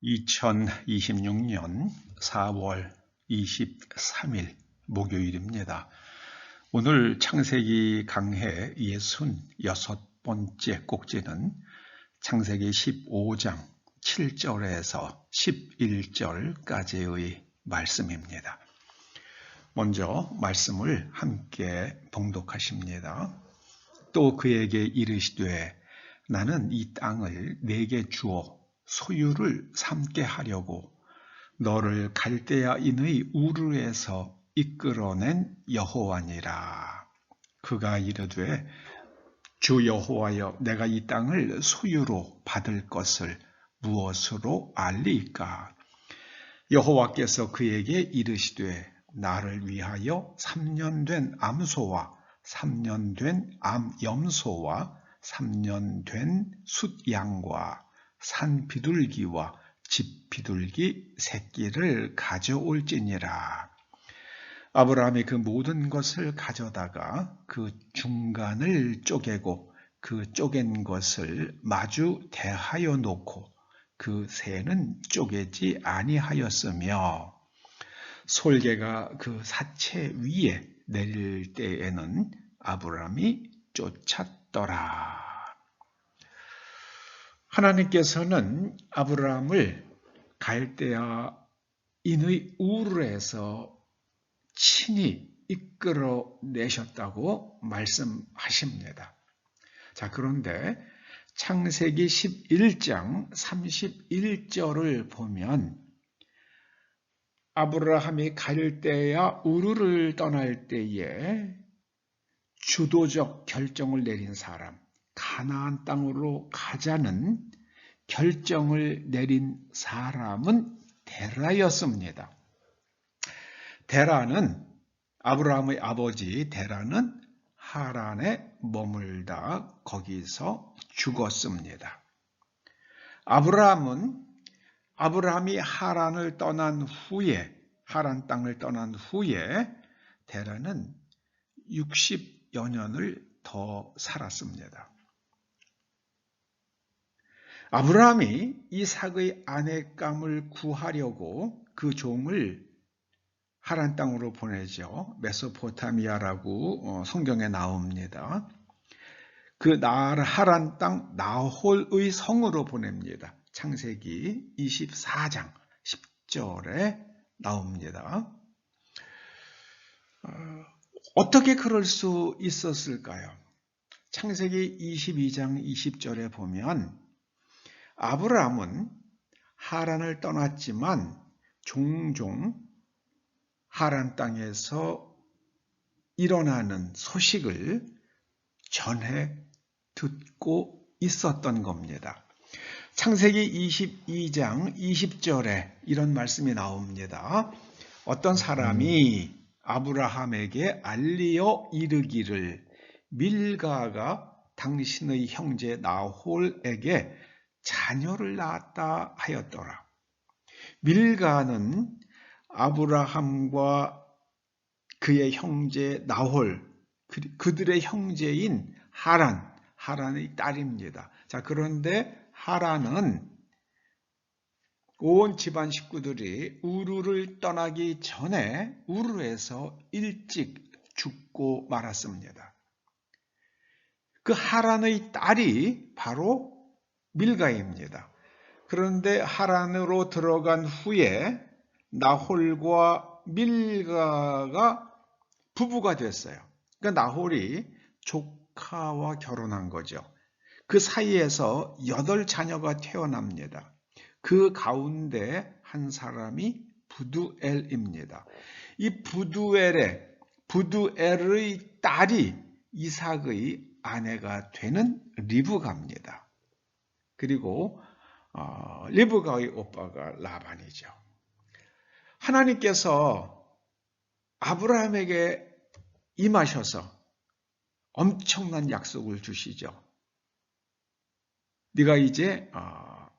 2026년 4월 23일 목요일입니다. 오늘 창세기 강해 66번째 꼭지는 창세기 15장 7절에서 11절까지의 말씀입니다. 먼저 말씀을 함께 봉독하십니다. 또 그에게 이르시되 나는 이 땅을 네게 주어 소유를 삼게 하려고 너를 갈대아인의 우르에서 이끌어낸 여호와니라. 그가 이르되 주 여호와여, 내가 이 땅을 소유로 받을 것을 무엇으로 알리까? 여호와께서 그에게 이르시되 나를 위하여 3년 된 암소와 3년 된 암염소와 3년 된 숫양과 산 비둘기와 집 비둘기 새끼를 가져올지니라. 아브라함이 그 모든 것을 가져다가 그 중간을 쪼개고 그 쪼갠 것을 마주 대하여 놓고 그 새는 쪼개지 아니하였으며 솔개가 그 사체 위에 내릴 때에는 아브라함이 쫓았더라. 하나님께서는 아브라함을 갈대아인의 우르에서 친히 이끌어내셨다고 말씀하십니다. 자, 그런데 창세기 11장 31절을 보면 아브라함이 갈대아 우르를 떠날 때에 주도적 결정을 내린 사람, 가나안 땅으로 가자는 결정을 내린 사람은 데라였습니다. 데라는 아브라함의 아버지 데라는 하란에 머물다 거기서 죽었습니다. 아브라함이 하란 땅을 떠난 후에 데라는 60여 년을 더 살았습니다. 아브라함이 이삭의 아내감을 구하려고 그 종을 하란 땅으로 보내죠. 메소포타미아라고 성경에 나옵니다. 그 하란 땅 나홀의 성으로 보냅니다. 창세기 24장 10절에 나옵니다. 어떻게 그럴 수 있었을까요? 창세기 22장 20절에 보면 아브라함은 하란을 떠났지만 종종 하란 땅에서 일어나는 소식을 전해 듣고 있었던 겁니다. 창세기 22장 20절에 이런 말씀이 나옵니다. 어떤 사람이 아브라함에게 알리어 이르기를 밀가가 당신의 형제 나홀에게 자녀를 낳았다 하였더라. 밀가는 아브라함과 그의 형제 나홀, 그들의 형제인 하란의 딸입니다. 자, 그런데 하란은 온 집안 식구들이 우르를 떠나기 전에 우르에서 일찍 죽고 말았습니다. 그 하란의 딸이 바로 밀가입니다. 그런데 하란으로 들어간 후에 나홀과 밀가가 부부가 됐어요. 그러니까 나홀이 조카와 결혼한 거죠. 그 사이에서 8자녀가 태어납니다. 그 가운데 한 사람이 부두엘입니다. 이 부두엘의 딸이 이삭의 아내가 되는 리브가입니다. 그리고 리브가의 오빠가 라반이죠. 하나님께서 아브라함에게 임하셔서 엄청난 약속을 주시죠. 네가 이제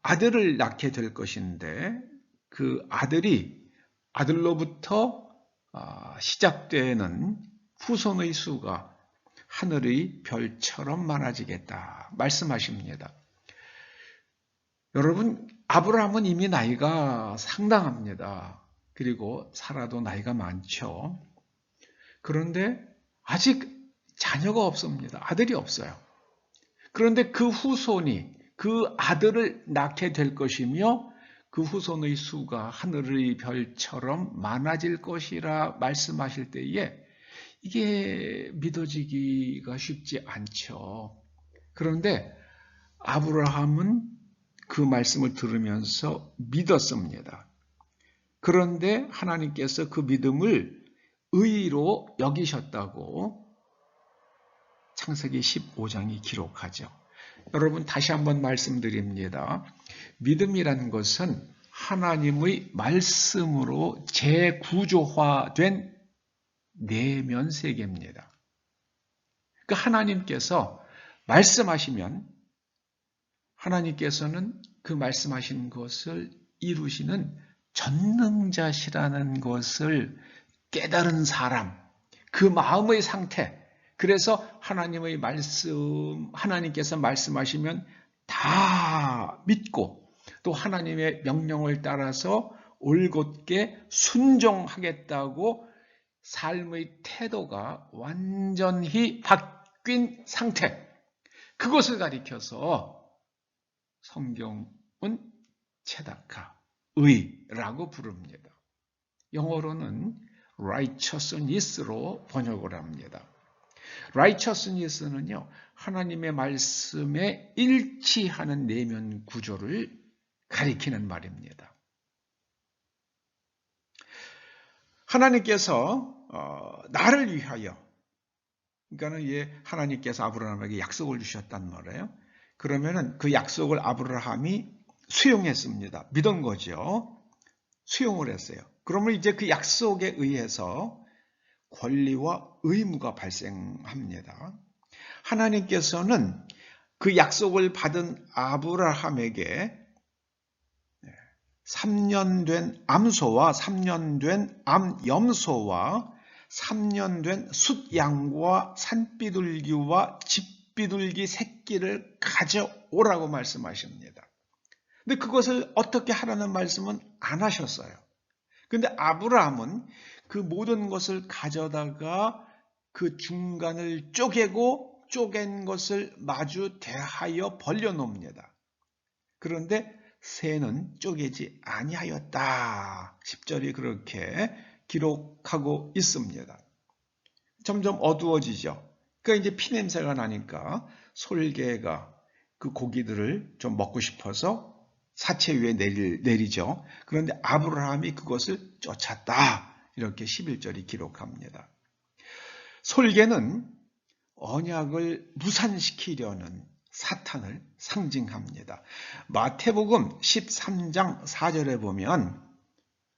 아들을 낳게 될 것인데 그 아들로부터 시작되는 후손의 수가 하늘의 별처럼 많아지겠다 말씀하십니다. 여러분, 아브라함은 이미 나이가 상당합니다. 그리고 사라도 나이가 많죠. 그런데 아직 자녀가 없습니다. 아들이 없어요. 그런데 그 후손이 그 아들을 낳게 될 것이며 그 후손의 수가 하늘의 별처럼 많아질 것이라 말씀하실 때에 이게 믿어지기가 쉽지 않죠. 그런데 아브라함은 그 말씀을 들으면서 믿었습니다. 그런데 하나님께서 그 믿음을 의로 여기셨다고 창세기 15장이 기록하죠. 여러분 다시 한번 말씀드립니다. 믿음이라는 것은 하나님의 말씀으로 재구조화된 내면 세계입니다. 그러니까 하나님께서 말씀하시면 하나님께서는 그 말씀하신 것을 이루시는 전능자시라는 것을 깨달은 사람, 그 마음의 상태, 그래서 하나님의 말씀, 하나님께서 말씀하시면 다 믿고 또 하나님의 명령을 따라서 올곧게 순종하겠다고 삶의 태도가 완전히 바뀐 상태, 그것을 가리켜서 성경은 체다카, 의라고 부릅니다. 영어로는 righteousness로 번역을 합니다. righteousness는요, 하나님의 말씀에 일치하는 내면 구조를 가리키는 말입니다. 하나님께서 나를 위하여, 그러니까 하나님께서 아브라함에게 약속을 주셨단 말이에요. 그러면은 그 약속을 아브라함이 수용했습니다. 믿은 거죠. 수용을 했어요. 그러면 이제 그 약속에 의해서 권리와 의무가 발생합니다. 하나님께서는 그 약속을 받은 아브라함에게 3년 된 암소와 3년 된 암염소와 3년 된 숫양과 산비둘기와 집비둘기 새끼를 가져오라고 말씀하십니다. 근데 그것을 어떻게 하라는 말씀은 안 하셨어요. 근데 아브라함은 그 모든 것을 가져다가 그 중간을 쪼개고 쪼갠 것을 마주 대하여 벌려놓습니다. 그런데 새는 쪼개지 아니하였다. 10절이 그렇게 기록하고 있습니다. 점점 어두워지죠. 그러니까 이제 피냄새가 나니까 솔개가 그 고기들을 좀 먹고 싶어서 사체 위에 내리죠. 그런데 아브라함이 그것을 쫓았다. 이렇게 11절이 기록합니다. 솔개는 언약을 무산시키려는 사탄을 상징합니다. 마태복음 13장 4절에 보면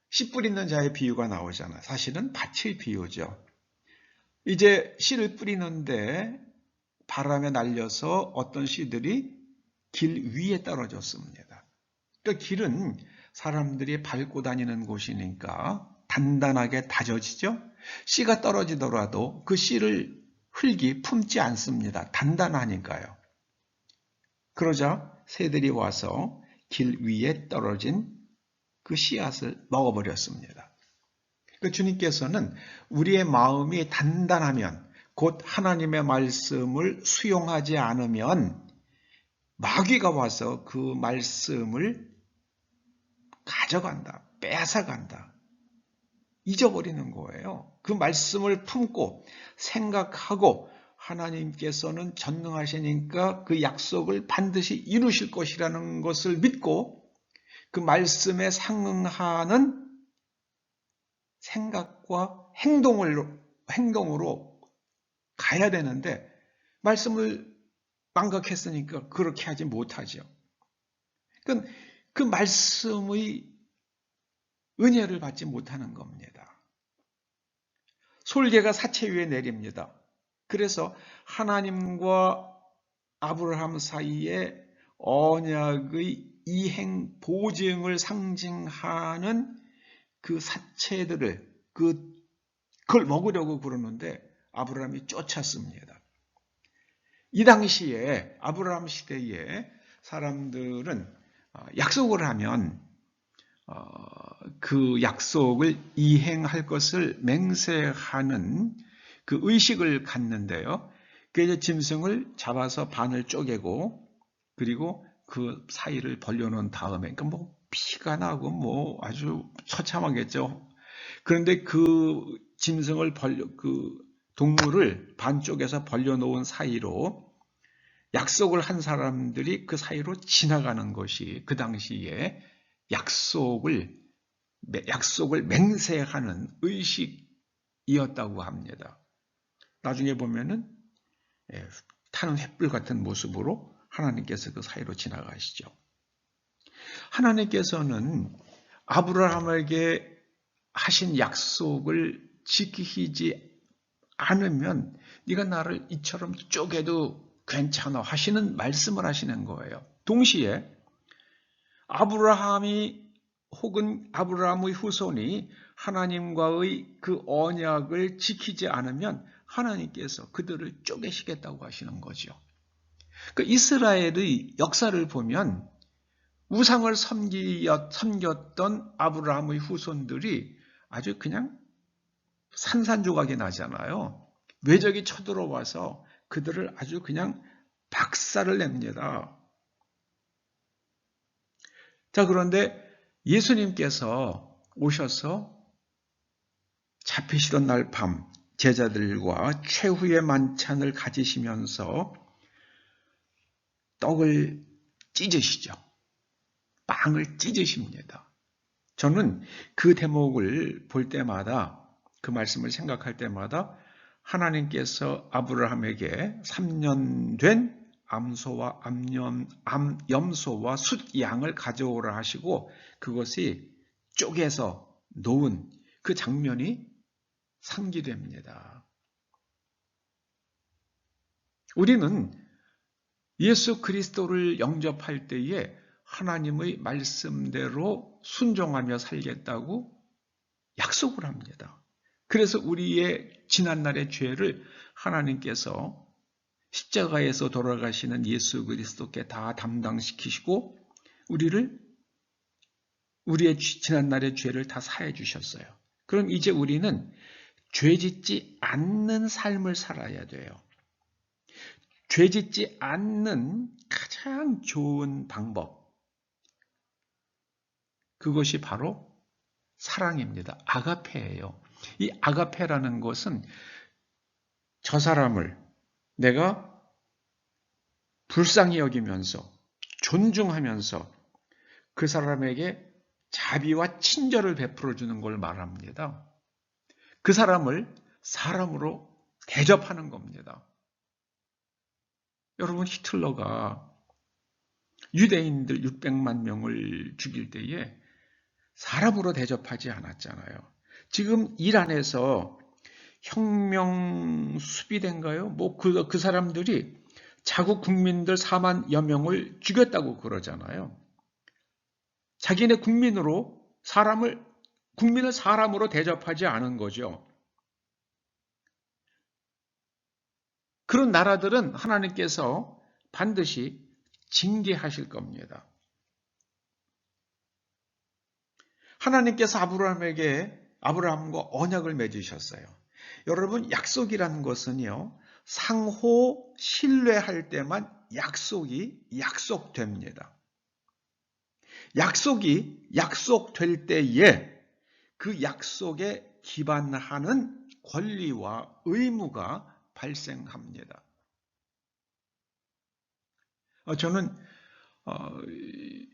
씨 뿌리는 자의 비유가 나오잖아요. 사실은 밭의 비유죠. 이제 씨를 뿌리는데 바람에 날려서 어떤 씨들이 길 위에 떨어졌습니다. 그러니까 길은 사람들이 밟고 다니는 곳이니까 단단하게 다져지죠. 씨가 떨어지더라도 그 씨를 흙이 품지 않습니다. 단단하니까요. 그러자 새들이 와서 길 위에 떨어진 그 씨앗을 먹어버렸습니다. 그러니까 주님께서는 우리의 마음이 단단하면, 곧 하나님의 말씀을 수용하지 않으면 마귀가 와서 그 말씀을 가져간다, 뺏어간다, 잊어버리는 거예요. 그 말씀을 품고 생각하고 하나님께서는 전능하시니까 그 약속을 반드시 이루실 것이라는 것을 믿고 그 말씀에 상응하는 생각과 행동으로 가야 되는데 말씀을 망각했으니까 그렇게 하지 못하죠. 그러니까 그 말씀의 은혜를 받지 못하는 겁니다. 솔개가 사체 위에 내립니다. 그래서 하나님과 아브라함 사이에 언약의 이행 보증을 상징하는 그 사체들을 그걸 먹으려고 그러는데 아브라함이 쫓았습니다. 이 당시에 아브라함 시대에 사람들은 약속을 하면 그 약속을 이행할 것을 맹세하는 그 의식을 갖는데요. 그 짐승을 잡아서 반을 쪼개고 그리고 그 사이를 벌려놓은 다음에, 그러니까 뭐 피가 나고 뭐 아주 처참하겠죠. 그런데 그 짐승을 그 동물을 반쪽에서 벌려놓은 사이로 약속을 한 사람들이 그 사이로 지나가는 것이 그 당시에 약속을 맹세하는 의식이었다고 합니다. 나중에 보면은 타는 횃불 같은 모습으로 하나님께서 그 사이로 지나가시죠. 하나님께서는 아브라함에게 하신 약속을 지키지 않으면 네가 나를 이처럼 쪼개도 괜찮아 하시는 말씀을 하시는 거예요. 동시에 아브라함이 혹은 아브라함의 후손이 하나님과의 그 언약을 지키지 않으면 하나님께서 그들을 쪼개시겠다고 하시는 거죠. 그 이스라엘의 역사를 보면 우상을 섬겼던 아브라함의 후손들이 아주 그냥 산산조각이 나잖아요. 외적이 쳐들어와서 그들을 아주 그냥 박살을 냅니다. 자, 그런데 예수님께서 오셔서 잡히시던 날 밤 제자들과 최후의 만찬을 가지시면서 떡을 찢으시죠. 빵을 찢으십니다. 저는 그 대목을 볼 때마다, 그 말씀을 생각할 때마다 하나님께서 아브라함에게 3년 된 암소와 염소와 숫양을 가져오라 하시고 그것이 쪼개서 놓은 그 장면이 상기됩니다. 우리는 예수 그리스도를 영접할 때에 하나님의 말씀대로 순종하며 살겠다고 약속을 합니다. 그래서 우리의 지난날의 죄를 하나님께서 십자가에서 돌아가시는 예수 그리스도께 다 담당시키시고 우리의 지난날의 죄를 다 사해 주셨어요. 그럼 이제 우리는 죄 짓지 않는 삶을 살아야 돼요. 죄 짓지 않는 가장 좋은 방법, 그것이 바로 사랑입니다. 아가페예요. 이 아가페라는 것은 저 사람을 내가 불쌍히 여기면서 존중하면서 그 사람에게 자비와 친절을 베풀어 주는 걸 말합니다. 그 사람을 사람으로 대접하는 겁니다. 여러분, 히틀러가 유대인들 600만 명을 죽일 때에 사람으로 대접하지 않았잖아요. 지금 이란에서 혁명 수비대인가요? 그 사람들이 자국 국민들 4만여 명을 죽였다고 그러잖아요. 자기네 국민을 사람으로 대접하지 않은 거죠. 그런 나라들은 하나님께서 반드시 징계하실 겁니다. 하나님께서 아브라함과 언약을 맺으셨어요. 여러분, 약속이라는 것은요, 상호 신뢰할 때만 약속이 약속됩니다. 약속이 약속될 때에 그 약속에 기반하는 권리와 의무가 발생합니다. 저는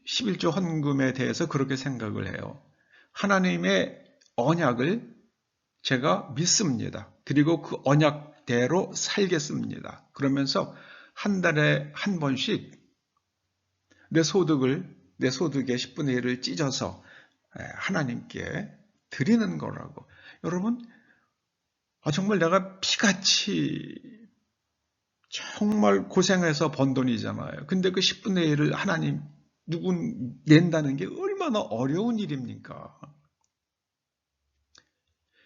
11조 헌금에 대해서 그렇게 생각을 해요. 하나님의 언약을 제가 믿습니다. 그리고 그 언약대로 살겠습니다. 그러면서 한 달에 한 번씩 내 소득의 10분의 1을 찢어서 하나님께 드리는 거라고. 여러분, 정말 내가 피같이 정말 고생해서 번 돈이잖아요. 근데 그 10분의 1을 누구 낸다는 게 얼마나 어려운 일입니까?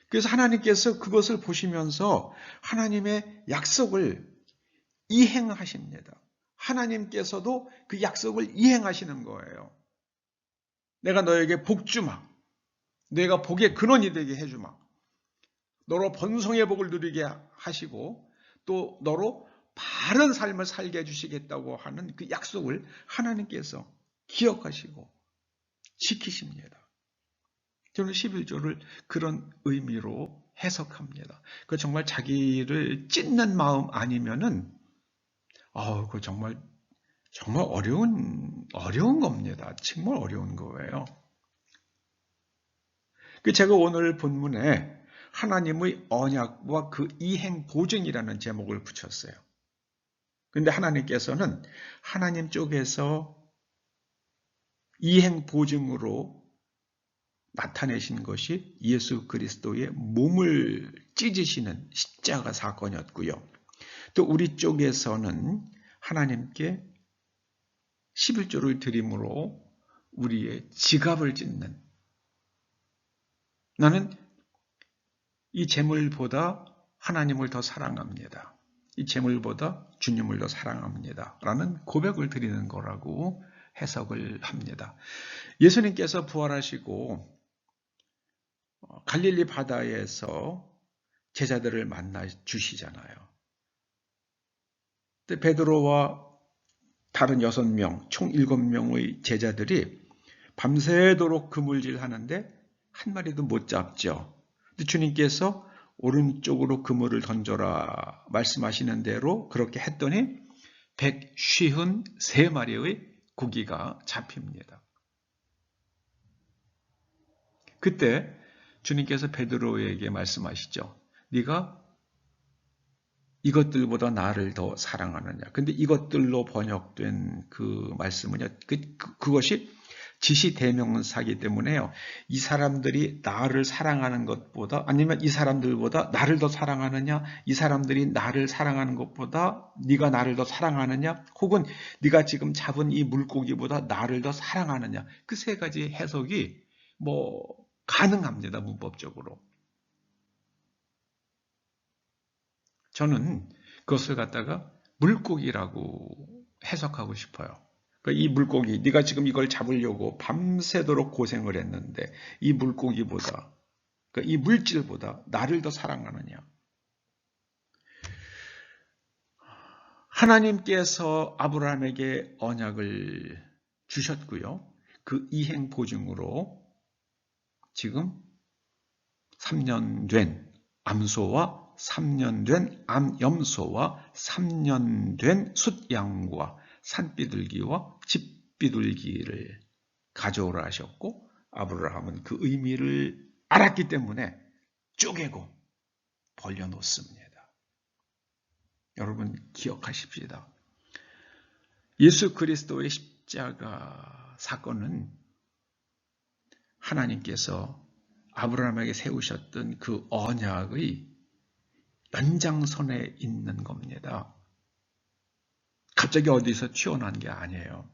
그래서 하나님께서 그것을 보시면서 하나님의 약속을 이행하십니다. 하나님께서도 그 약속을 이행하시는 거예요. 내가 너에게 복 주마. 내가 복의 근원이 되게 해주마. 너로 번성의 복을 누리게 하시고 또 너로 바른 삶을 살게 해주시겠다고 하는 그 약속을 하나님께서 기억하시고 지키십니다. 저는 11조를 그런 의미로 해석합니다. 그 정말 자기를 찢는 마음 아니면은 그 정말 어려운 겁니다. 정말 어려운 거예요. 제가 오늘 본문에 하나님의 언약과 그 이행 보증이라는 제목을 붙였어요. 그런데 하나님께서는 하나님 쪽에서 이행 보증으로 나타내신 것이 예수 그리스도의 몸을 찢으시는 십자가 사건이었고요. 또 우리 쪽에서는 하나님께 11조를 드림으로 우리의 지갑을 찢는, 나는 이 재물보다 하나님을 더 사랑합니다. 이 재물보다 주님을 더 사랑합니다. 라는 고백을 드리는 거라고 해석을 합니다. 예수님께서 부활하시고 갈릴리 바다에서 제자들을 만나 주시잖아요. 베드로와 다른 6명, 총 7명의 제자들이 밤새도록 그물질 하는데 한 마리도 못 잡죠. 주님께서 오른쪽으로 그물을 던져라 말씀하시는 대로 그렇게 했더니 153마리의 고기가 잡힙니다. 그때 주님께서 베드로에게 말씀하시죠. 네가 이것들보다 나를 더 사랑하느냐. 근데 이것들로 번역된 그 말씀은요. 그것이 지시대명사이기 때문에요. 이 사람들이 나를 사랑하는 것보다, 아니면 이 사람들보다 나를 더 사랑하느냐, 이 사람들이 나를 사랑하는 것보다 네가 나를 더 사랑하느냐, 혹은 네가 지금 잡은 이 물고기보다 나를 더 사랑하느냐. 그 세 가지 해석이 가능합니다. 문법적으로. 저는 그것을 갖다가 물고기라고 해석하고 싶어요. 그러니까 이 물고기, 네가 지금 이걸 잡으려고 밤새도록 고생을 했는데 이 물고기보다, 그러니까 이 물질보다 나를 더 사랑하느냐. 하나님께서 아브라함에게 언약을 주셨고요. 그 이행 보증으로 지금 3년 된 암소와 3년 된 암염소와 3년 된 숫양과 산비둘기와 집비둘기를 가져오라 하셨고, 아브라함은 그 의미를 알았기 때문에 쪼개고 벌려놓습니다. 여러분 기억하십시다. 예수 그리스도의 십자가 사건은 하나님께서 아브라함에게 세우셨던 그 언약의 연장선에 있는 겁니다. 갑자기 어디서 튀어나온 게 아니에요.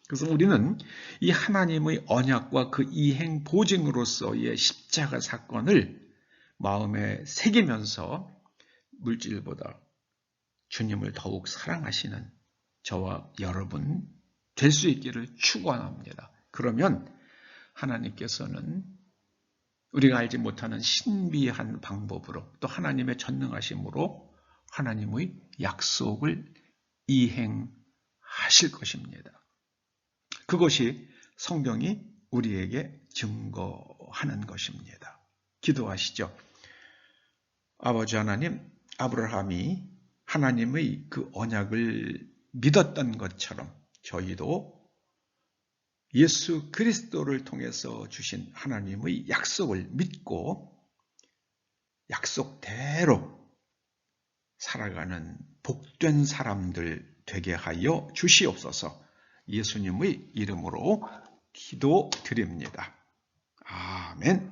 그래서 우리는 이 하나님의 언약과 그 이행 보증으로서의 십자가 사건을 마음에 새기면서 물질보다 주님을 더욱 사랑하시는 저와 여러분 될 수 있기를 축원합니다. 그러면 하나님께서는 우리가 알지 못하는 신비한 방법으로 또 하나님의 전능하심으로 하나님의 약속을 이행하실 것입니다. 그것이 성경이 우리에게 증거하는 것입니다. 기도하시죠. 아버지 하나님, 아브라함이 하나님의 그 언약을 믿었던 것처럼 저희도 예수 그리스도를 통해서 주신 하나님의 약속을 믿고 약속대로 살아가는 복된 사람들 되게 하여 주시옵소서. 예수님의 이름으로 기도드립니다. 아멘.